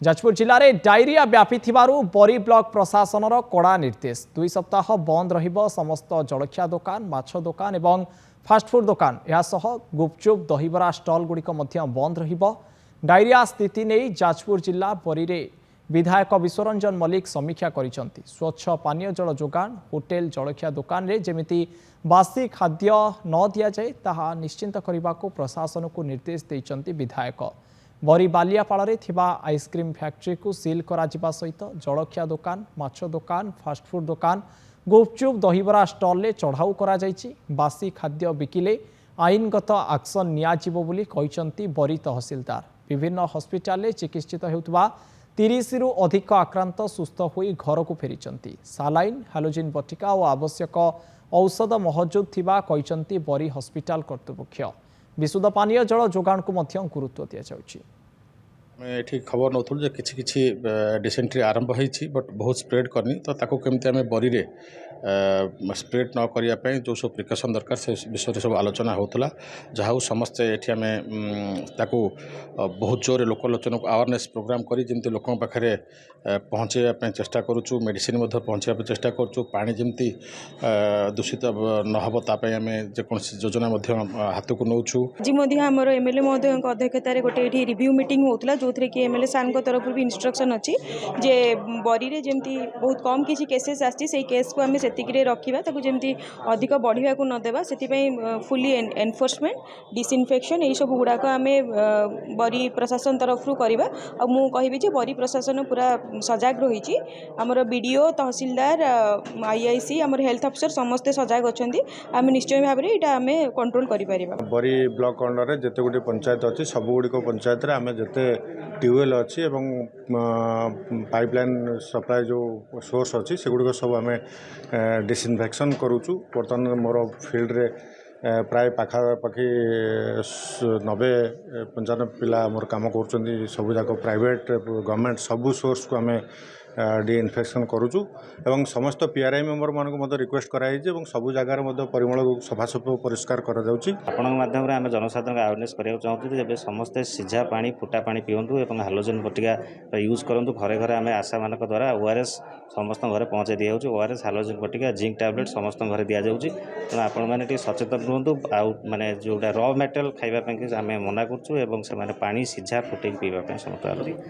जाजपुर जिले में डायरिया व्यापी बरी ब्लॉक प्रशासन कड़ा निर्देश 2 सप्ताह बंद रहिबो समस्त जलखिया दुकान माछ दुकान और फास्टफुड दुकान यासह गुपचुप दहीबरा स्टल गुड़िक बंद रहिबो। डायरिया स्थिति नहीं जाजपुर जिला बरी रे विधायक विश्वरंजन मल्लिक समीक्षा करिसेंती। स्वच्छ पानीय जल जोगान होटेल जलखिया दुकान रे जेमिति बासी खाद्य न दिया जाए ताहा निश्चिंत करने को प्रशासन को निर्देश देइचंती विधायक। बरी बालियापाड़ थिबा आइसक्रीम फैक्ट्री को सील करा जिबा सहित जलखिया दुकान माछ दुकान फास्टफुड दुकान गुपचुप दहीबरा स्टल ले चढ़ाऊ करा जायछि। बासी खाद्य बिकिले आईनगत एक्शन नियाजिबो बोली कहिसंती बरी तहसीलदार। विभिन्न हस्पिटाल चिकित्सित हेउतबा 30 रु अधिक आक्रांत सुस्थ होई घर को फेरिचंती। सालाइन हालोजिन बटिका और आवश्यक औषध महजूद थिबा कहिसंती बरी हस्पिटाल कर्तृपक्ष। विशुद्ध पानीय जल जोगान को गुरुत्व दि जाउछि। ये खबर नौलु कि डिसेंट्री आरंभ होती बट बहुत स्प्रेड करनी तो ताको केमती आम बरी रे स्प्रेड न करने जो सब प्रिकसन दरकार से विषय सब आलोचना होता जहाँ समस्ते ये आम ताको बहुत जोर लोकलोचन को अवेयरनेस प्रोग्राम करी जमती लोक पाखे पहुँचाई चेष्टा करुचु। मेडिसिन पहुँचाई चेष्टा करुचु। पानी जमती दूषित नहब तापाई आम जेकोसी योजना हाथ को नौचु। जी आमर एमएलए महोदय अध्यक्षतार गोटे रिव्यू मीटिंग होता जो थे कि एमएलए सार तरफ भी इन्स्ट्रक्शन अच्छी जे बरी रे जमती बहुत कम किसी केसेस आसी से केस को आम से रखा जमती अधिक बढ़िया को नदेवा से फुली एनफोर्समेंट डिसइनफेक्शन यही सब गुड़ाक आम बरी प्रशासन तरफ करवा। मु कहि बरी प्रशासन पूरा सजग रही आमर बीडीओ तहसीलदार आईआईसी आमर हेल्थ अफसर समस्ते सजग अच्छा आम निश्चय भाव में यहाँ आम कंट्रोल कर बरी ब्लॉक अंडर में जिते गुटी पंचायत अच्छी सबुगुड़िक पंचायत आम जिते ट्यूबवेल अच्छी और पाइपलाइन सप्लाई जो सोर्स अच्छी से गुड़िक सब आम डिसइनफेक्शन करुचु। बर्तमान मोर फील्ड रे प्राय पाखापाखि 90-95 पिला मोर काम कर सब जाक प्राइवेट गवर्नमेंट सबू सोर्स को आम डिइनफेक्शन करुचु एवं समस्त पीआरआई मेंबर मानक रिक्वेस्ट कराई सबू जगार परिमल सफासफी परिष्कार करा जाउची। आपण माध्यम आम जनसाधारण अवेयरनेस करा चाहूँ जब समस्ते सीझा पानी फुटा पानी पिंतु और हालोजेन बटिका यूज करूँ। घरे घरे आम आशा मान द्वारा ओआरएस समस्त घरे पहुँचाई दि जाऊँ। ओआरएस हालोजेन बटिका जिंक टैबलेट समस्त घरे दि जाऊँगी। तेणु आपण मैंने सचेतन रुहतु। माने जोटा र मेटेरियल खाइबा आम मना करूँ और से पानी सीझा फुटे पीवा समस्त।